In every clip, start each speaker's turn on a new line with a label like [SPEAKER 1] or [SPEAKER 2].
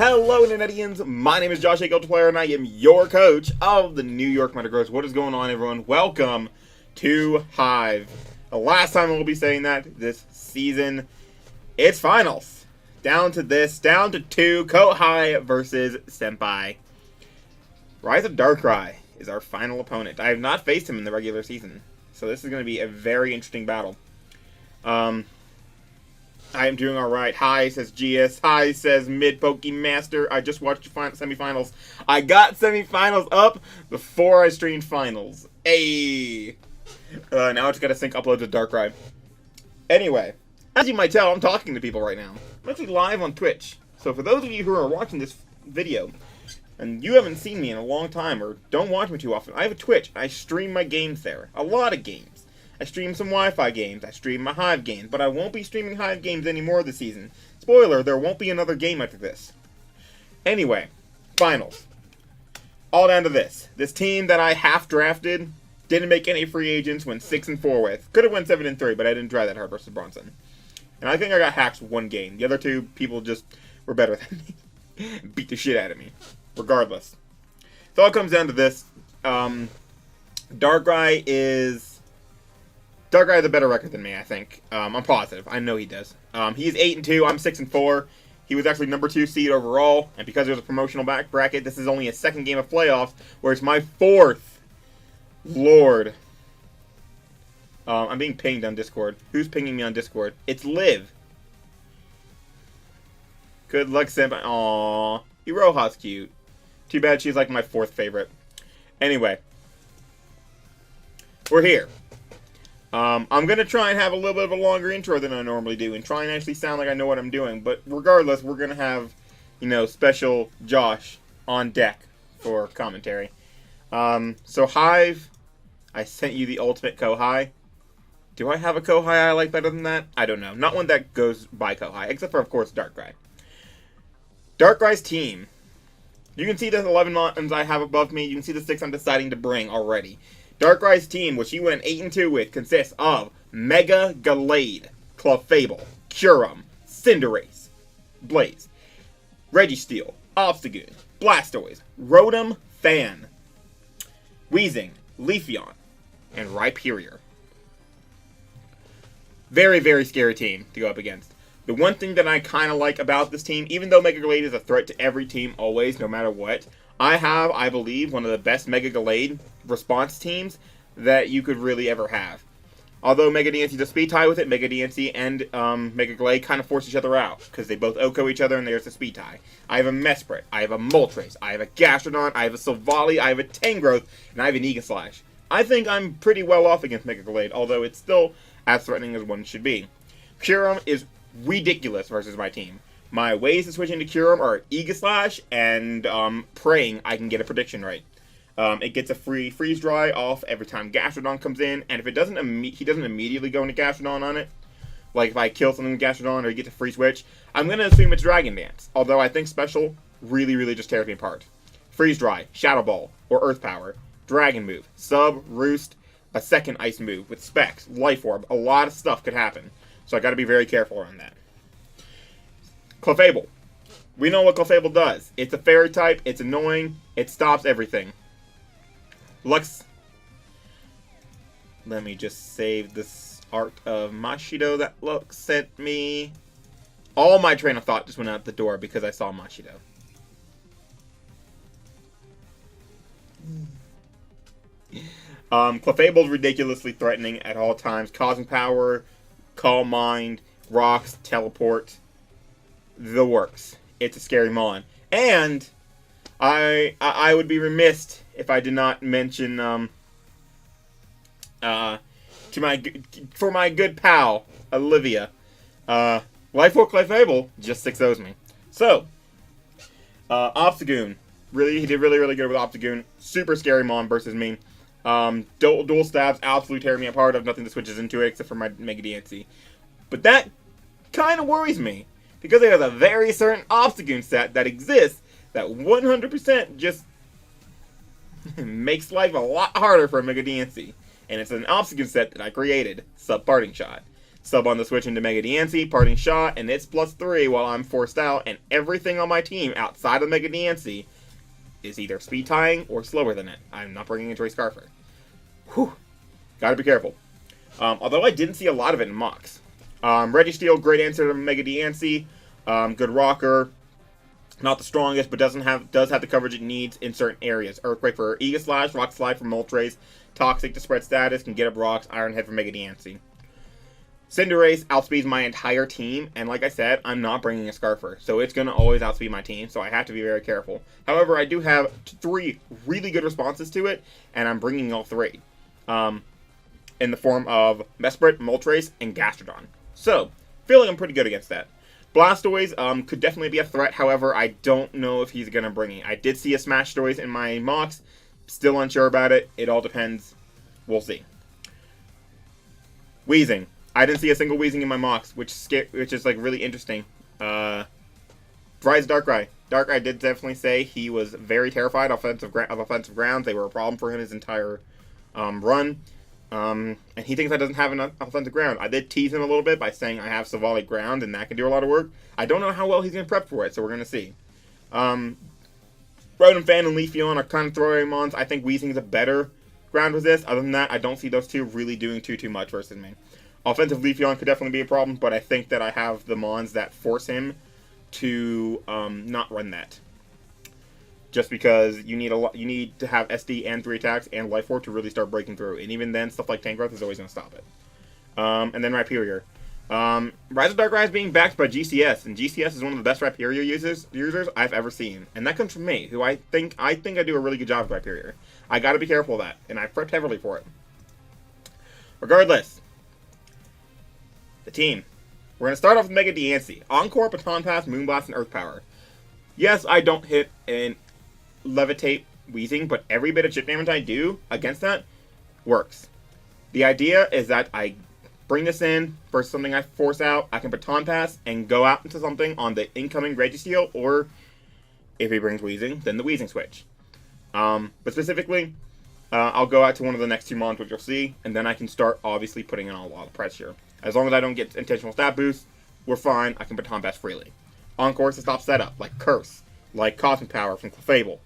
[SPEAKER 1] Hello Internetians, my name is Josh Player and I am your coach of the New York Metagross. What is going on, everyone? Welcome to HIVE. The last time we'll be saying that this season, it's finals. Down to two, Kohai versus Senpai. Rise of Dakrai is our final opponent. I have not faced him in the regular season, so this is going to be a very interesting battle. I am doing alright. Hi, says GS. Hi, says Mid-Pokemaster. I just watched semifinals. I got semifinals up before I streamed finals. Hey! Now I just gotta sync upload to Dakrai. Anyway, as you might tell, I'm talking to people right now. I'm actually live on Twitch. So for those of you who are watching this video, and you haven't seen me in a long time, or don't watch me too often, I have a Twitch. I stream my games there. A lot of games. I stream some Wi-Fi games, I stream my HIVE games, but I won't be streaming HIVE games anymore this season. Spoiler, there won't be another game after this. Anyway, finals. All down to this. This team that I half-drafted didn't make any free agents, went 6-4 with. Could have went 7-3, but I didn't try that hard versus Bronson. And I think I got hacked one game. The other two people just were better than me. Beat the shit out of me. Regardless. So it all comes down to this. Dakrai has a better record than me, I think. I'm positive. I know he does. He's 8-2. I'm 6-4. He was actually number 2 seed overall, and because it was a promotional bracket, this is only a second game of playoffs, where it's my 4th. Lord. I'm being pinged on Discord. Who's pinging me on Discord? It's Liv. Good luck, Senpai. Aww. Iroha's cute. Too bad she's like my 4th favorite. Anyway. We're here. I'm going to try and have a little bit of a longer intro than I normally do and try and actually sound like I know what I'm doing. But regardless, we're going to have, special Josh on deck for commentary. So HIVE, I sent you the ultimate Kohai. Do I have a Kohai I like better than that? I don't know. Not one that goes by Kohai, except for, of course, Dakrai. Dakrai's team. You can see the 11 mountains I have above me. You can see the 6 I'm deciding to bring already. Darkrai's team, which he went 8-2 with, consists of Mega Gallade, Clefable, Curum, Cinderace, Blaze, Registeel, Obstagoon, Blastoise, Rotom, Fan, Weezing, Leafeon, and Rhyperior. Very, very scary team to go up against. The one thing that I kind of like about this team, even though Mega Gallade is a threat to every team always, no matter what, I have, I believe, one of the best Mega Gallade response teams that you could really ever have. Although Mega DNC is a speed tie with it, Mega DNC and Mega Gallade kind of force each other out, because they both OHKO each other and there's a speed tie. I have a Mesprit, I have a Moltres, I have a Gastrodon, I have a Silvally, I have a Tangrowth, and I have an Aegislash. I think I'm pretty well off against Mega Gallade, although it's still as threatening as one should be. Curum is ridiculous versus my team. My ways to switch into Curum are Aegislash and praying I can get a prediction right. It gets a free freeze dry off every time Gastrodon comes in, and if it doesn't, he doesn't immediately go into Gastrodon on it. Like if I kill something with Gastrodon or he gets a free switch, I'm gonna assume it's Dragon Dance. Although I think Special really, really just tears me apart. Freeze dry, Shadow Ball, or Earth Power, Dragon move, Sub, Roost, a second Ice move with Specs, Life Orb. A lot of stuff could happen, so I got to be very careful around that. Clefable. We know what Clefable does. It's a fairy type, it's annoying, it stops everything. Lux. Let me just save this art of Mashido that Lux sent me. All my train of thought just went out the door because I saw Mashido. Clefable's ridiculously threatening at all times. Causing Power, Calm Mind, Rocks, Teleport. The works. It's a scary mon. And I would be remiss if I did not mention for my good pal Olivia. Life Orb Clefable just 6-0s me. So Obstagoon. He did really good with Obstagoon. Super scary mon versus me. Dual stabs absolutely tear me apart. I have nothing that switches into it except for my Mega DNC. But that kind of worries me, because there's a very certain Obstagoon set that exists that 100% just makes life a lot harder for a Mega DNC. And it's an Obstagoon set that I created, Sub Parting Shot. Sub on the switch into Mega Diancie, parting shot, and it's +3 while I'm forced out, and everything on my team outside of Mega Diancie is either speed tying or slower than it. I'm not bringing into a Scarfer. Whew. Gotta be careful. Although I didn't see a lot of it in mocks. Registeel, great answer to Mega Diancie. Good rocker. Not the strongest, but does have the coverage it needs in certain areas. Earthquake for Aegislash, Rock Slide for MOLTRES, Toxic to spread status, can get up rocks, Iron Head for Mega Diancie. Cinderace outspeeds my entire team, and like I said, I'm not bringing a Scarfer, so it's going to always outspeed my team, so I have to be very careful. However, I do have 3 really good responses to it, and I'm bringing all 3. In the form of Mesprit, Moltres, and Gastrodon. So, feeling I'm pretty good against that. Blastoise could definitely be a threat, however, I don't know if he's going to bring it. I did see a Smashtoise in my mocks, still unsure about it. It all depends. We'll see. Weezing. I didn't see a single Weezing in my mocks, which is like really interesting. Rise Darkrai. Darkrai did definitely say he was very terrified of offensive grounds. They were a problem for him his entire run. And he thinks that doesn't have enough offensive ground. I did tease him a little bit by saying I have Savali ground, and that can do a lot of work. I don't know how well he's going to prep for it, so we're going to see. Rotom Fan and Leafeon are kind of throwaway mons. I think Weezing is a better ground resist. Other than that, I don't see those two really doing too much versus me. Offensive Leafeon could definitely be a problem, but I think that I have the mons that force him to not run that. Just because you need to have SD and 3 attacks and Life Orb to really start breaking through, and even then, stuff like Tank Growth is always going to stop it. And then Rhyperior. Rise of Darkrai is being backed by GCS, and GCS is one of the best Rhyperior users I've ever seen, and that comes from me, who I think I do a really good job with Rhyperior. I got to be careful of that, and I've prepped heavily for it. Regardless, the team. We're going to start off with Mega Diancie. Encore, Baton Pass, Moonblast, and Earth Power. Yes, I don't hit and levitate Weezing, but every bit of chip damage I do against that works. The idea is that I bring this in for something I force out, I can Baton Pass and go out into something on the incoming Registeel, or if he brings Weezing, then the Weezing switch. But specifically, I'll go out to one of the next 2 mons, which you'll see, and then I can start obviously putting in a lot of pressure. As long as I don't get intentional stat boosts, we're fine. I can Baton Pass freely. Encore is to stop setup, like Curse, like Cosmic Power from Clefable.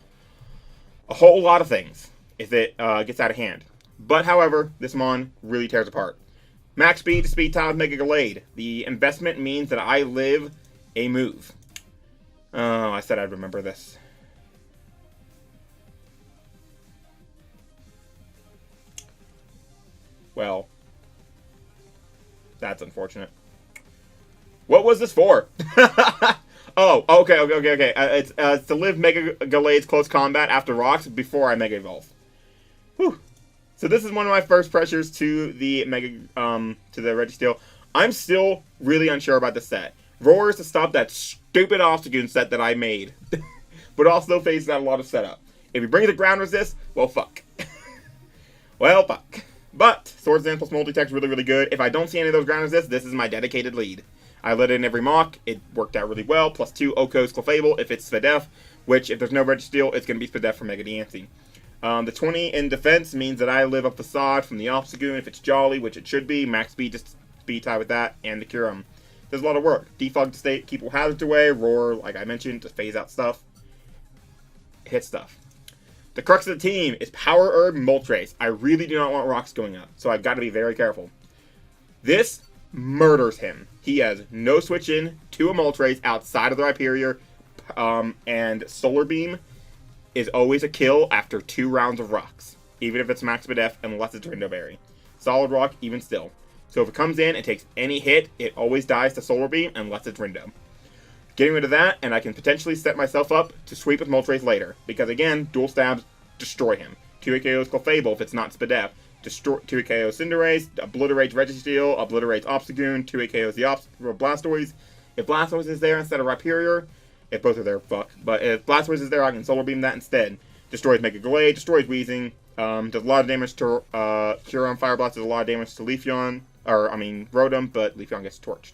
[SPEAKER 1] A whole lot of things if it gets out of hand. But, however, this mon really tears apart. Max speed to speed tie with Mega Gallade. The investment means that I live a move. Oh, I said I'd remember this. Well, that's unfortunate. What was this for? Oh, okay. It's to live Mega Gallade's close combat after rocks before I Mega Evolve. Whew. So this is one of my first pressures to the Registeel. I'm still really unsure about the set. Roar is to stop that stupid Obstagoon set that I made, but also faces out a lot of setup. If he brings a ground resist, well, fuck. Well, fuck. But Swords Dance plus Multi-Attack is really good. If I don't see any of those ground resists, this is my dedicated lead. I let it in every mock. It worked out really well. +2 Oko's Clefable if it's Spadef, which if there's no Registeel, it's going to be Spadef for Mega Diancie. The 20 in defense means that I live a Facade from the Obstagoon if it's Jolly, which it should be. Max speed, just speed tie with that, and the Curum. There's a lot of work. Defog to state, keep all hazards away. Roar, like I mentioned, to phase out stuff. Hit stuff. The crux of the team is Power Herb Moltres. I really do not want rocks going up, so I've got to be very careful. This murders him. He has no switch in to a Moltres outside of the Rhyperior, and Solar Beam is always a kill after 2 rounds of rocks, even if it's Max Spadef, unless it's Rindo Berry. Solid Rock, even still. So if it comes in and takes any hit, it always dies to Solar Beam unless it's Rindo. Getting rid of that, and I can potentially set myself up to sweep with Moltres later, because again, dual stabs destroy him. 2 KOs Clefable if it's not Spadef. 2 KOs Cinderace, obliterates Registeel, obliterates Obstagoon, 2 KOs the Blastoise. If Blastoise is there instead of Rhyperior, if both are there, fuck. But if Blastoise is there, I can Solar Beam that instead. Destroys Mega Gallade, destroys Weezing, does a lot of damage to Huron. Fire Blast does a lot of damage to Leafeon, Rotom, but Leafeon gets torched.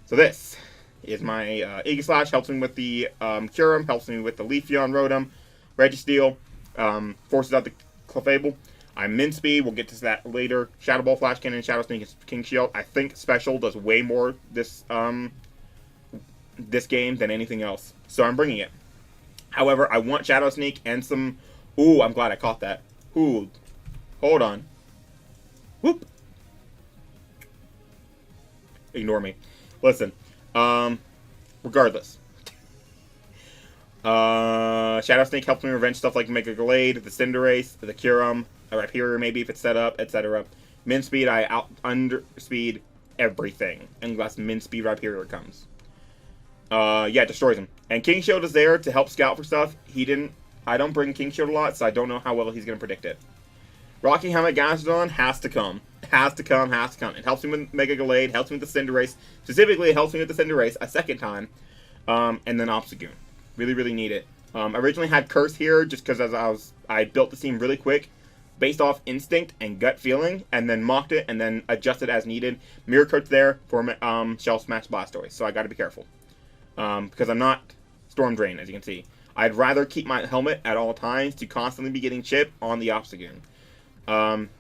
[SPEAKER 1] So this is my Aegislash, helps me with the Huron, helps me with the Leafeon, Rotom, Registeel, forces out the Clefable. I'm min speed. We'll get to that later. Shadow Ball, Flash Cannon, Shadow Sneak, and King Shield. I think Special does way more this game than anything else. So I'm bringing it. However, I want Shadow Sneak and some... Ooh, I'm glad I caught that. Ooh. Hold on. Whoop. Ignore me. Listen. Regardless. Shadow Snake helps me revenge stuff like Mega Glade, the Cinderace, the Kyurem, a Rhyperior maybe if it's set up, etc. Min speed, I underspeed everything. Unless min speed Rhyperior comes. Yeah, destroys him. And King Shield is there to help scout for stuff. I don't bring King Shield a lot, so I don't know how well he's going to predict it. Rocky Helmet Gastrodon has to come. Has to come. It helps me with Mega Glade, helps me with the Cinderace. Specifically, it helps me with the Cinderace a second time. And then Obstagoon. Really, really need it. Originally had Curse here just because I built the team really quick based off instinct and gut feeling, and then mocked it and then adjusted as needed. Mirror Coat's there for Shell Smash Blastoise, so I got to be careful. Because I'm not Storm Drain, as you can see. I'd rather keep my helmet at all times to constantly be getting chip on the Obstagoon.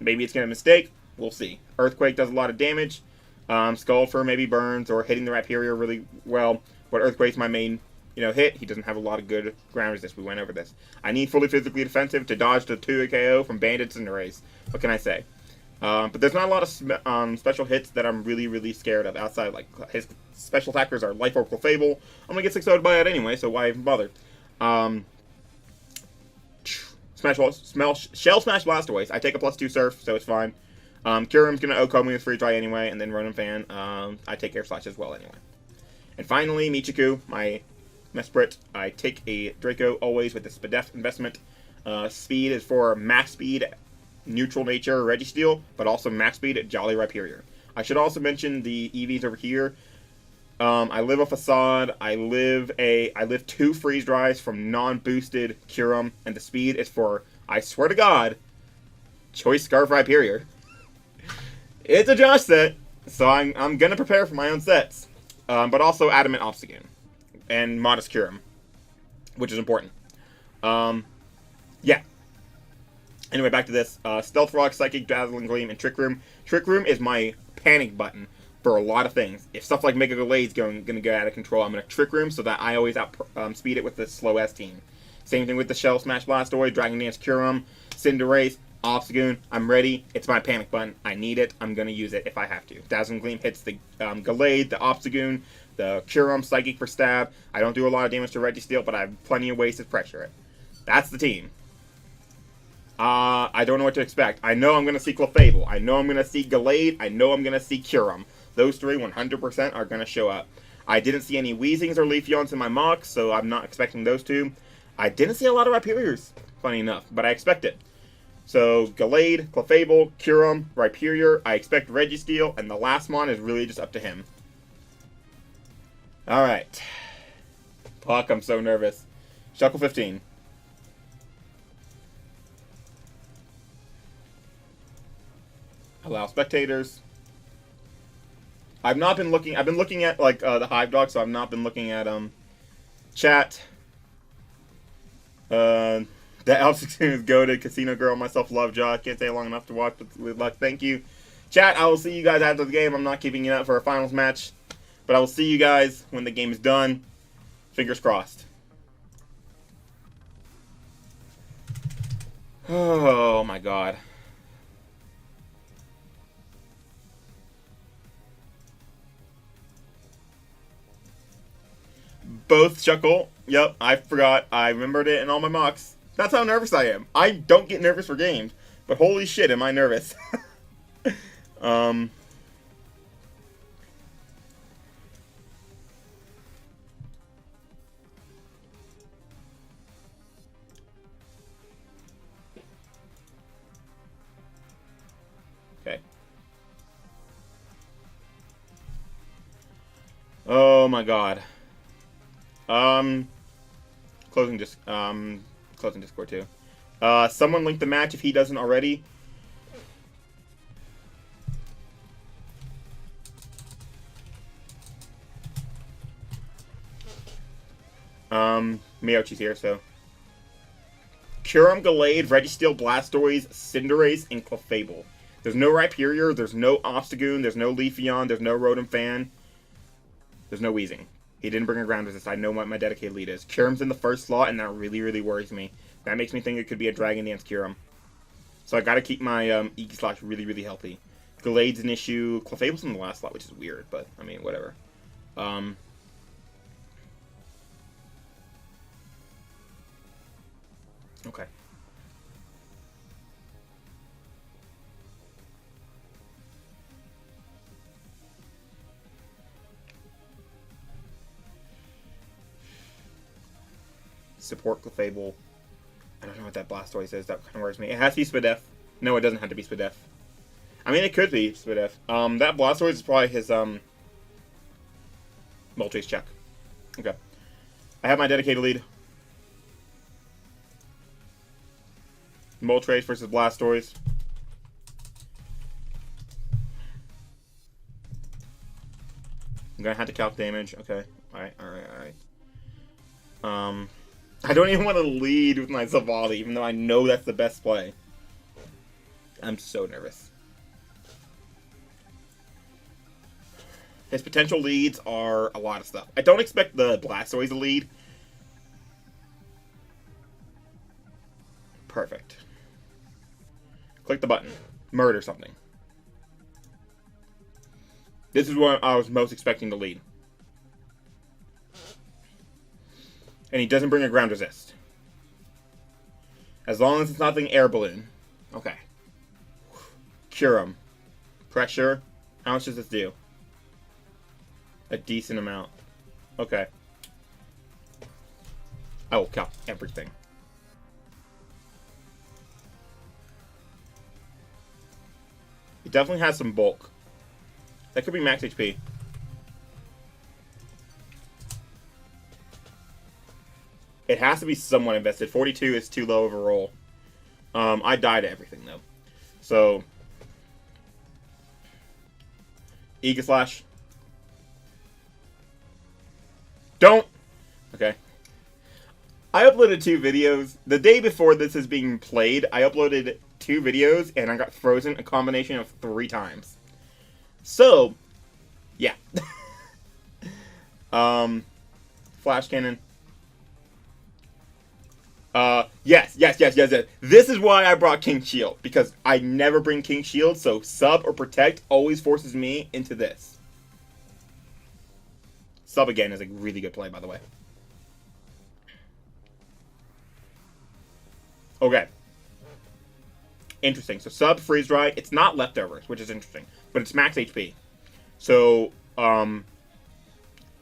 [SPEAKER 1] Maybe it's going to mistake. We'll see. Earthquake does a lot of damage. Skull Fur maybe burns or hitting the Rhyperior really well. But Earthquake's my main hit. He doesn't have a lot of good ground resist. We went over this. I need fully physically defensive to dodge the 2 KO from Bandits and Cinderace. What can I say? But there's not a lot of special hits that I'm really, really scared of outside. Like, his special attackers are Life Orb, Clefable. I'm going to get 6-0'd by it anyway, so why even bother? Shell Smash Blastoise. I take a +2 Surf, so it's fine. Kyurem's going to OHKO me with Free Dry anyway, and then Ronin Fan. I take Air Slash as well anyway. And finally, Michiku, my Mesprit. I take a Draco always with the Spadef investment. Speed is for max speed, neutral nature, Registeel, but also max speed, Jolly Rhyperior. I should also mention the EVs over here. I live a Facade. I live 2 Freeze Dries from non-boosted Kyurem, and the speed is for, I swear to God, Choice Scarf Rhyperior. It's a Josh set, so I'm gonna prepare for my own sets, but also Adamant Obstagoon and Modest Kyurem, which is important. Yeah. Anyway, back to this. Stealth Rock, Psychic, Dazzling Gleam, and Trick Room. Trick Room is my panic button for a lot of things. If stuff like Mega Glade's going to go out of control, I'm going to Trick Room so that I always speed it with the slow S team. Same thing with the Shell Smash Blastoise, Dragon Dance Kyurem, Cinderace, Obstagoon. I'm ready. It's my panic button. I need it. I'm going to use it if I have to. Dazzling Gleam hits the Glade, the Obstagoon, the Kyurem, Psychic for stab. I don't do a lot of damage to Registeel, but I have plenty of ways to pressure it. That's the team. I don't know what to expect. I know I'm going to see Clefable. I know I'm going to see Glade. I know I'm going to see Kyurem. Those 3 100% are going to show up. I didn't see any Weezings or Leafeons in my mocks, so I'm not expecting those 2. I didn't see a lot of Rhyperiors, funny enough, but I expect it. So, Glade, Clefable, Kyurem, Rhyperior, I expect Registeel, and the last mon is really just up to him. Alright. Fuck, I'm so nervous. Shuckle 15. Allow spectators. I've been looking at, like, the Hive dog, so I've not been looking at, chat. The L16 is goated. Casino Girl, myself, love Jaw. Can't stay long enough to watch, but with luck, thank you. Chat, I will see you guys after the game. I'm not keeping it up for a finals match, but I will see you guys when the game is done. Fingers crossed. Oh, my God. Both Shuckle. Yep, I forgot. I remembered it in all my mocks. That's how nervous I am. I don't get nervous for games, but holy shit, am I nervous. Okay. Oh my God. Closing Discord too. Someone link the match if he doesn't already. Miyochi's here, so. Kyurem, Gallade, Registeel, Blastoise, Cinderace, and Clefable. There's no Rhyperior, there's no Obstagoon, there's no Leafeon, there's no Rotom Fan, there's no Weezing. He didn't bring a ground resist. I know what my dedicated lead is. Kyurem's in the first slot, and that really, really worries me. That makes me think it could be a Dragon Dance Kyurem. So I gotta keep my Aegislash really, really healthy. Gallade's an issue. Clefable's in the last slot, which is weird, but, I mean, whatever. Okay. Support Clefable. I don't know what that Blastoise is. That kind of worries me. It has to be Spadef. No, it doesn't have to be Spadef. I mean, it could be Spadef. That Blastoise is probably his, Moltres check. Okay. I have my dedicated lead. Moltres versus Blastoise. I'm gonna have to calc damage. Okay. Alright. I don't even want to lead with my Zavali, even though I know that's the best play. I'm so nervous. His potential leads are a lot of stuff. I don't expect the Blastoise to lead. Perfect. Click the button. Murder something. This is what I was most expecting to lead. And he doesn't bring a ground resist. As long as it's nothing air balloon. Okay. Kyurem. Pressure. How much does this do? A decent amount. Okay. I will count everything. It definitely has some bulk. That could be max HP. It has to be somewhat invested. 42 is too low of a roll. I die to everything, though. So, Aegislash. Don't! Okay. I uploaded 2 videos. The day before this is being played, I uploaded 2 videos, and I got frozen a combination of 3 times. So, yeah. Flash Cannon. Yes. This is why I brought King Shield, because I never bring King Shield, so Sub or Protect always forces me into this. Sub again is a really good play, by the way. Okay. Interesting. So Sub, Freeze Dry, it's not leftovers, which is interesting, but it's max HP. So,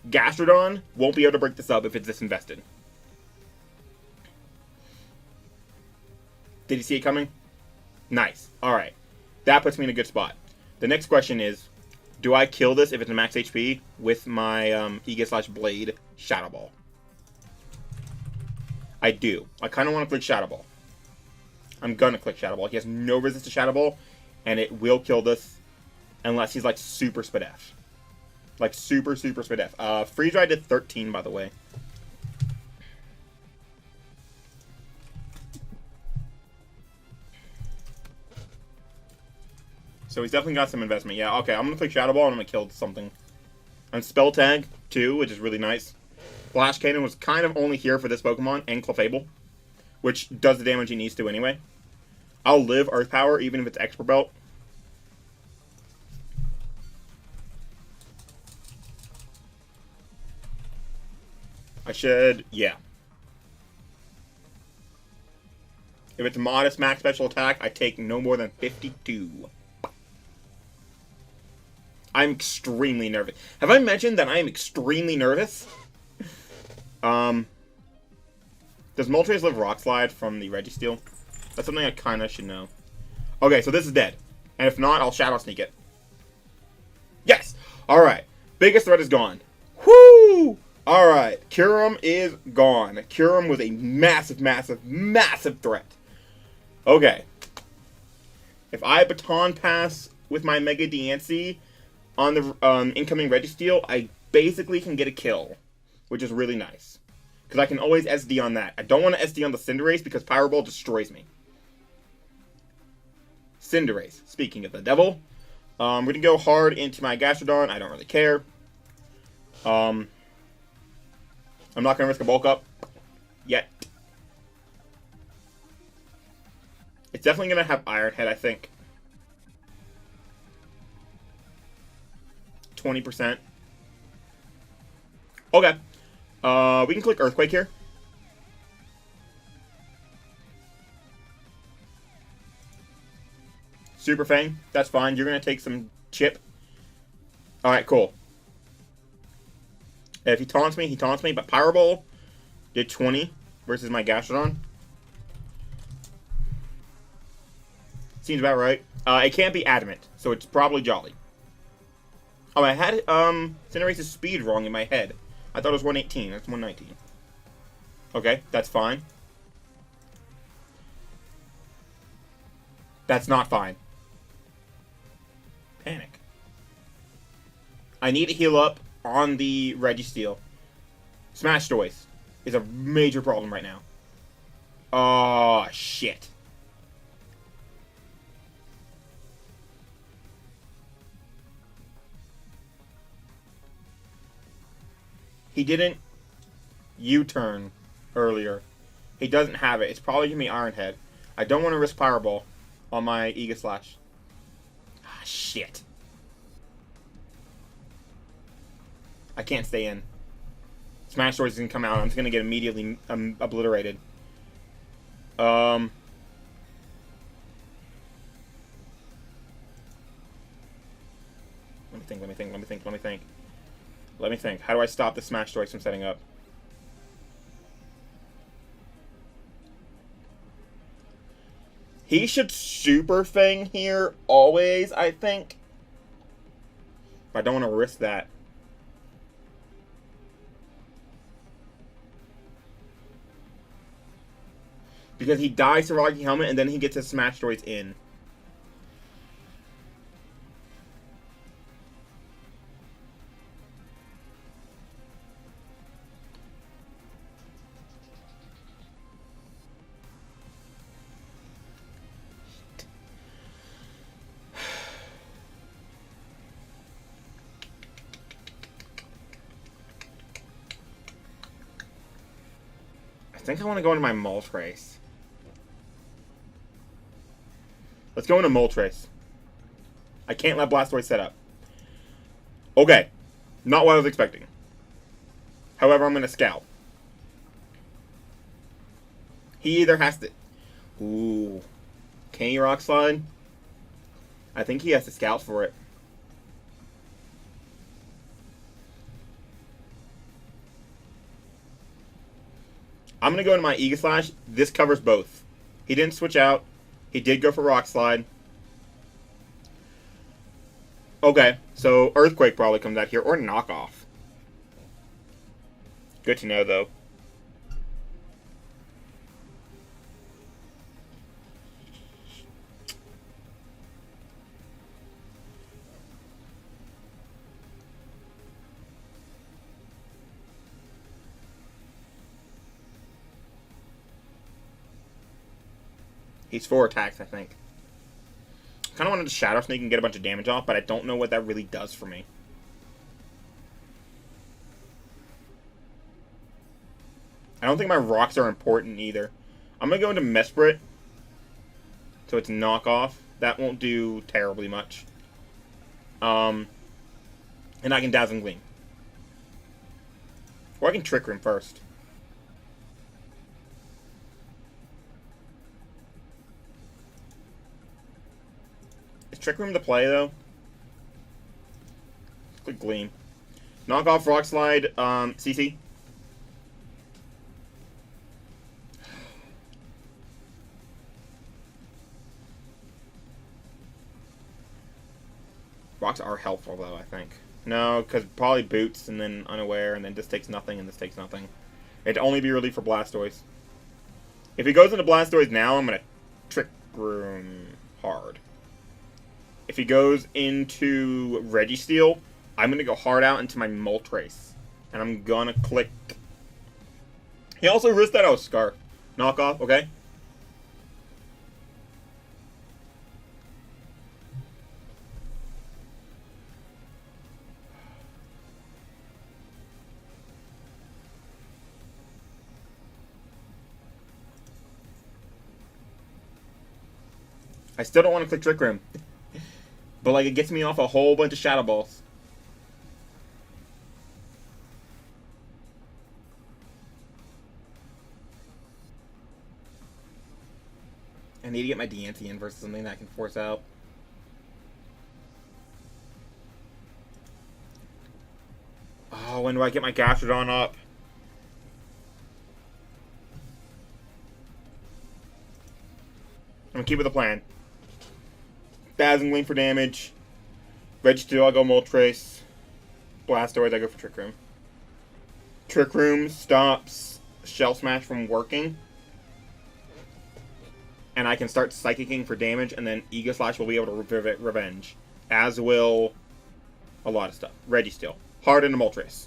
[SPEAKER 1] Gastrodon won't be able to break the Sub if it's disinvested. Did you see it coming? Nice. Alright. That puts me in a good spot. The next question is, do I kill this if it's a max HP with my Aegislash-Blade Shadow Ball? I do. I kind of want to click Shadow Ball. I'm going to click Shadow Ball. He has no resist to Shadow Ball, and it will kill this unless he's like super Spadef. Like super Spadef. Freeze Dry did 13, by the way. So he's definitely got some investment. Yeah, okay, I'm going to click Shadow Ball and I'm going to kill something. And Spell Tag, too, which is really nice. Flash Cannon was kind of only here for this Pokemon and Clefable, which does the damage he needs to anyway. I'll live Earth Power even if it's Expert Belt. I should, yeah. If it's modest max special attack, I take no more than 52. I'm extremely nervous. Have I mentioned that I am extremely nervous? Does Moltres live Rock Slide from the Registeel? That's something I kind of should know. Okay, so this is dead. And if not, I'll Shadow Sneak it. Yes! Alright. Biggest threat is gone. Whoo! Alright. Kyurem is gone. Kyurem was a massive threat. Okay. If I Baton Pass with my Mega Diancie on the incoming Registeel, I basically can get a kill, which is really nice. Because I can always SD on that. I don't want to SD on the Cinderace because Power Ball destroys me. Cinderace. Speaking of the devil. We're going to go hard into my Gastrodon. I don't really care. I'm not going to risk a bulk up. Yet. It's definitely going to have Iron Head, I think. 20%. Okay. We can click Earthquake here. Super Fang. That's fine. You're going to take some chip. Alright, cool. If he taunts me, he taunts me. But Power Ball did 20 versus my Gastrodon. Seems about right. It can't be Adamant, so it's probably Jolly. Oh, I had Cinderace's speed wrong in my head. I thought it was 118. That's 119. Okay, that's fine. That's not fine. Panic. I need to heal up on the Registeel. Smash Toys is a major problem right now. Oh, shit. He didn't U-turn earlier. He doesn't have it. It's probably going to be Iron Head. I don't want to risk Powerball on my Aegislash. Ah, shit. I can't stay in. Smash Toys is going to come out. I'm just going to get immediately obliterated. Let me think. How do I stop the Smash Toys from setting up? He should Super Fang here always, I think. But I don't want to risk that. Because he dies to Rocky Helmet and then he gets his Smash Toys in. I think I want to go into my Moltres. Let's go into Moltres. I can't let Blastoise set up. Okay. Not what I was expecting. However, I'm going to Scout. He either has to... Ooh. Can he Rock Slide? I think he has to Scout for it. I'm going to go into my Aegislash. This covers both. He didn't switch out. He did go for Rock Slide. Okay, so Earthquake probably comes out here, or Knockoff. Good to know, though. He's 4 attacks, I think. I kind of wanted to Shadow Sneak and get a bunch of damage off, but I don't know what that really does for me. I don't think my rocks are important either. I'm going to go into Mesprit. So it's Knockoff. That won't do terribly much. And I can Dazzling Gleam. Or I can Trick Room first. Is Trick Room the play, though? Click Gleam. Knock off Rock Slide, CC. Rocks are helpful, though, I think. No, because probably Boots, and then Unaware, and then this takes nothing, and this takes nothing. It'd only be relief for Blastoise. If he goes into Blastoise now, I'm going to Trick Room hard. If he goes into Registeel, I'm going to go hard out into my Moltres. And I'm going to click He also risked that out with Scar. Knockoff, okay? I still don't want to click Trick Room. But, like, it gets me off a whole bunch of Shadow Balls. I need to get my Deante in versus something that I can force out. Oh, when do I get my Gastrodon up? I'm gonna keep with the plan. Dazzling Gleam for damage. Registeel, I'll go Moltres. Blastoise, I go for Trick Room. Trick Room stops Shell Smash from working. And I can start Psychicking for damage, and then Ego Slash will be able to revenge. As will a lot of stuff. Registeel. Hard into Moltres.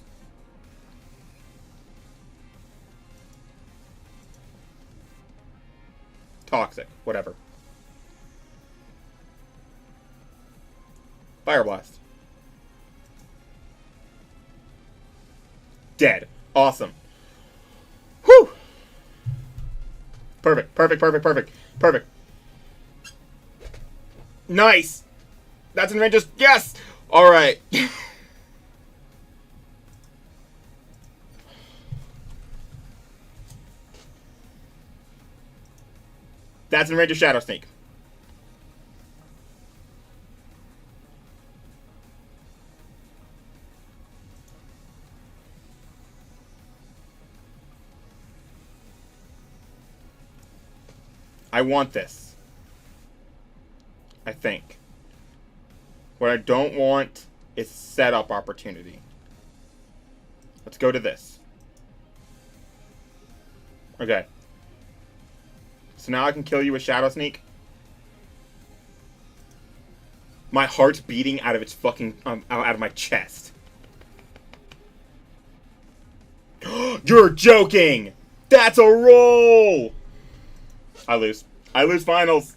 [SPEAKER 1] Toxic. Whatever. Fire Blast. Dead. Awesome. Whew! Perfect, perfect, perfect, perfect, perfect. Nice! That's an advantage. Yes! Alright. That's an advantage Shadow Sneak. I want this. I think. What I don't want is setup opportunity. Let's go to this. Okay. So now I can kill you with Shadow Sneak. My heart's beating out of its fucking out of my chest. You're joking! That's a roll! I lose. I lose finals.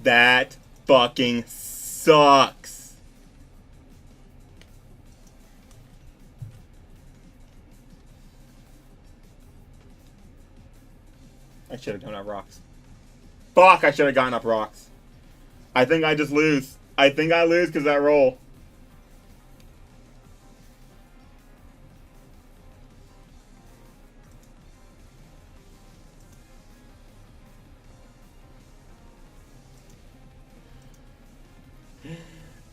[SPEAKER 1] That fucking sucks. I should have gone up rocks. Fuck, I should have gone up rocks. I think I just lose. I think I lose because that roll.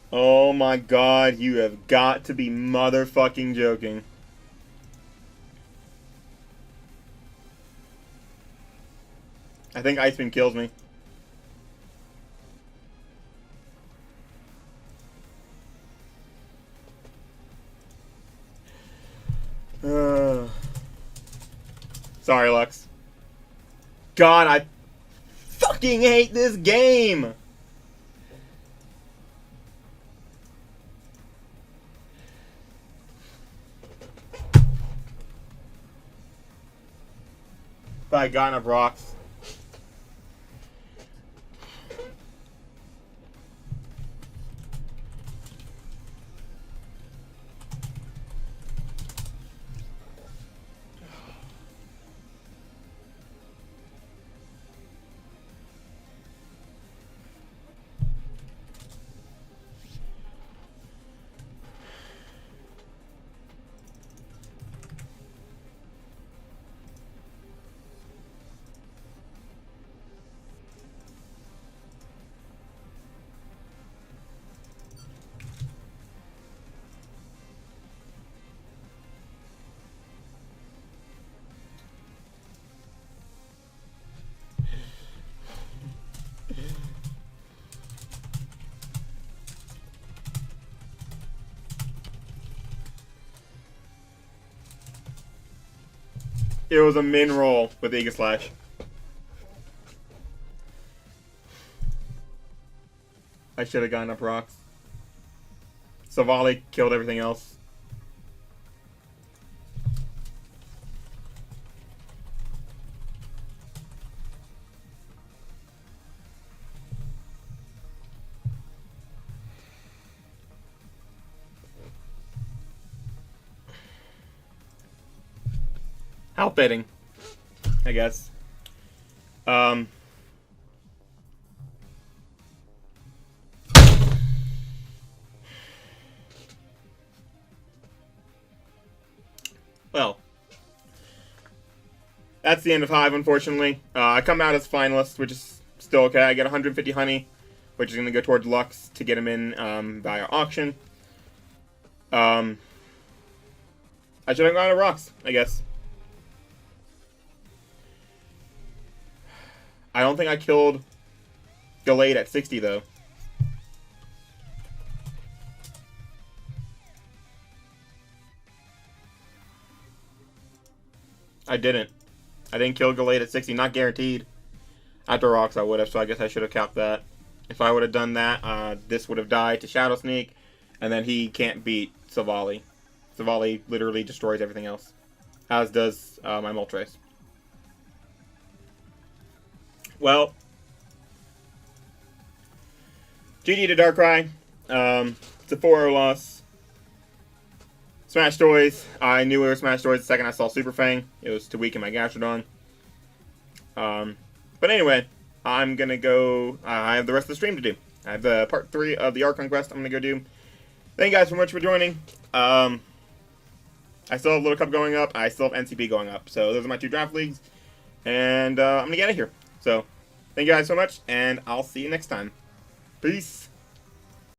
[SPEAKER 1] Oh my god, you have got to be motherfucking joking. I think Ice Beam kills me. Sorry, Lux. God, I fucking hate this game! If I had gotten up rocks. It was a min roll with Eagle Slash. I should have gotten up rocks. Savali killed everything else. Outbidding, I guess. Well, that's the end of Hive, unfortunately. I come out as finalist, which is still okay. I get 150 honey, which is going to go towards Lux to get him in via auction. I should have gone to rocks, I guess. I don't think I killed Gallade at 60, though. I didn't kill Gallade at 60, not guaranteed. After rocks I would have, so I guess I should have capped that. If I would have done that, this would have died to Shadow Sneak, and then he can't beat Savali. Savali literally destroys everything else, as does my MOLTRES. Well, GG to Dakrai. It's a 4-0 loss. Smash Toys. I knew it was Smash Toys the second I saw Super Fang. It was to weaken my Gastrodon. But anyway, I'm going to go... I have the rest of the stream to do. I have the part 3 of the Archon quest I'm going to go do. Thank you guys so much for joining. I still have Little Cup going up. I still have NCP going up. So those are my 2 draft leagues. And I'm going to get out of here. So, thank you guys so much, and I'll see you next time. Peace.